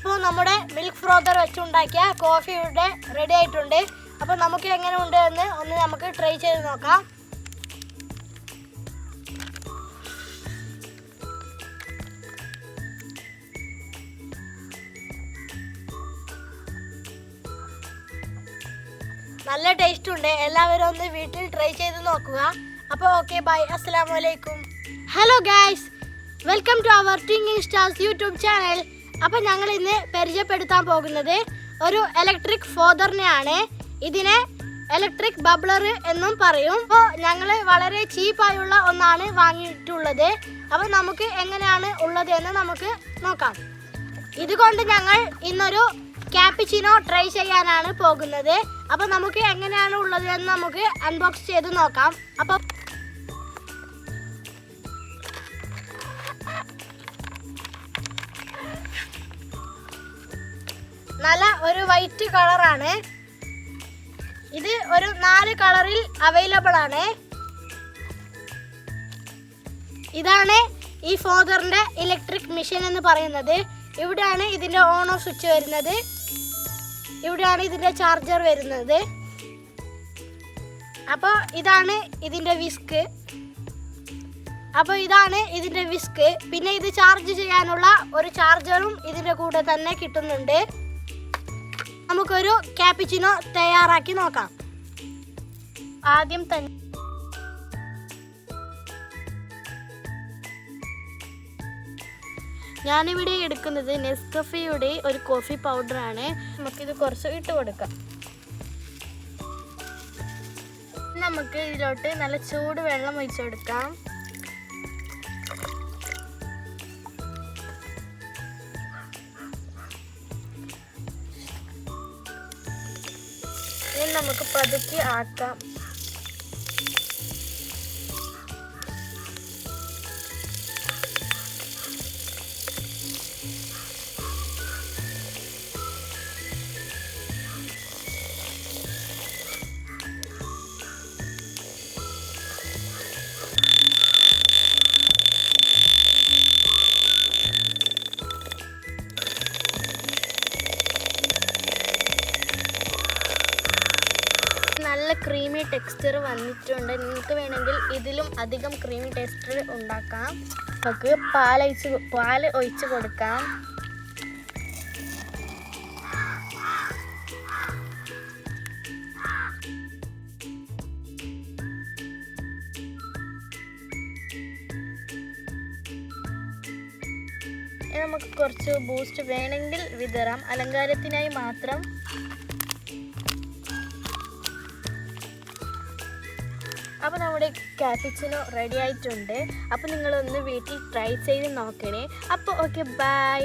അപ്പോൾ നമ്മുടെ milk ഫ്രോദർ വെച്ചുണ്ടാക്കിയ coffee ഇവിടെ റെഡി ആയിട്ടുണ്ട്. അപ്പോൾ നമുക്ക് എങ്ങനെ ഉണ്ട് എന്ന് ഒന്ന് നമുക്ക് ട്രൈ ചെയ്ത് നോക്കാം. നല്ല ടേസ്റ്റ് ഉണ്ട്. എല്ലാവരും ഒന്ന് വീട്ടിൽ ട്രൈ ചെയ്ത് നോക്കുക. അപ്പോൾ ഓക്കെ, ബൈ, അസ്സലാമു അലൈക്കും. Hello guys, welcome to our twinkling stars YouTube channel. അപ്പോൾ ഞങ്ങൾ ഇന്ന് പരിചയപ്പെടുത്താൻ പോകുന്നത് ഒരു ഇലക്ട്രിക് ഫോദറിനെയാണ്. ഇതിനെ ഇലക്ട്രിക് ബബ്ലർ എന്നും പറയും. അപ്പോൾ ഞങ്ങൾ വളരെ ചീപ്പായുള്ള ഒന്നാണ് വാങ്ങിയിട്ടുള്ളത്. അപ്പോൾ നമുക്ക് എങ്ങനെയാണ് ഉള്ളത് എന്ന് നമുക്ക് നോക്കാം. ഇതുകൊണ്ട് ഞങ്ങൾ ഇന്നൊരു ക്യാപ്പിച്ചിനോ ട്രൈ ചെയ്യാനാണ് പോകുന്നത്. അപ്പോൾ നമുക്ക് എങ്ങനെയാണ് ഉള്ളത് എന്ന് നമുക്ക് അൺബോക്സ് ചെയ്ത് നോക്കാം. അപ്പോൾ നല്ല ഒരു വൈറ്റ് കളറാണ്. ഇത് ഒരു 4 കളറിൽ അവൈലബിൾ ആണ്. ഇതാണ് ഈ ഫോദറിന്റെ ഇലക്ട്രിക് മെഷീൻ എന്ന് പറയുന്നത്. ഇവിടെയാണ് ഇതിന്റെ ഓൺ ഓഫ് സ്വിച്ച് വരുന്നത്. ഇവിടെയാണ് ഇതിന്റെ ചാർജർ വരുന്നത്. അപ്പോൾ ഇതാണ് ഇതിന്റെ വിസ്ക്. പിന്നെ ഇത് ചാർജ് ചെയ്യാനുള്ള ഒരു ചാർജറും ഇതിന്റെ കൂടെ തന്നെ കിട്ടുന്നുണ്ട്. നമുക്കൊരു ക്യാപ്പിച്ചിനോ തയ്യാറാക്കി നോക്കാം. ആദ്യം തന്നെ ഞാനിവിടെ എടുക്കുന്നത് നെസ്കഫയുടെ ഒരു കോഫി പൗഡറാണ്. നമുക്കിത് കുറച്ച് ഇട്ട് കൊടുക്കാം. നമുക്ക് ഇതിലോട്ട് നല്ല ചൂട് വെള്ളം ഒഴിച്ചു കൊടുക്കാം. ഇനി നമുക്ക് പതുക്കെ ആക്കാം. നല്ല ക്രീമി ടെക്സ്ചർ വന്നിട്ടുണ്ട്. നിങ്ങൾക്ക് വേണമെങ്കിൽ ഇതിലും അധികം ക്രീമി ടെക്സ്ചർ ഉണ്ടാക്കാം. നമുക്ക് പാൽ ഒഴിച്ച് കൊടുക്കാം. നമുക്ക് കുറച്ച് ബൂസ്റ്റ് വേണമെങ്കിൽ വിതറാം, അലങ്കാരത്തിനായി മാത്രം. അപ്പോൾ നമ്മുടെ ക്യാപ്പിച്ചിനോ റെഡി ആയിട്ടുണ്ട്. അപ്പോൾ നിങ്ങളൊന്ന് വീട്ടിൽ ട്രൈ ചെയ്ത് നോക്കണേ. അപ്പോൾ ഓക്കെ, ബൈ.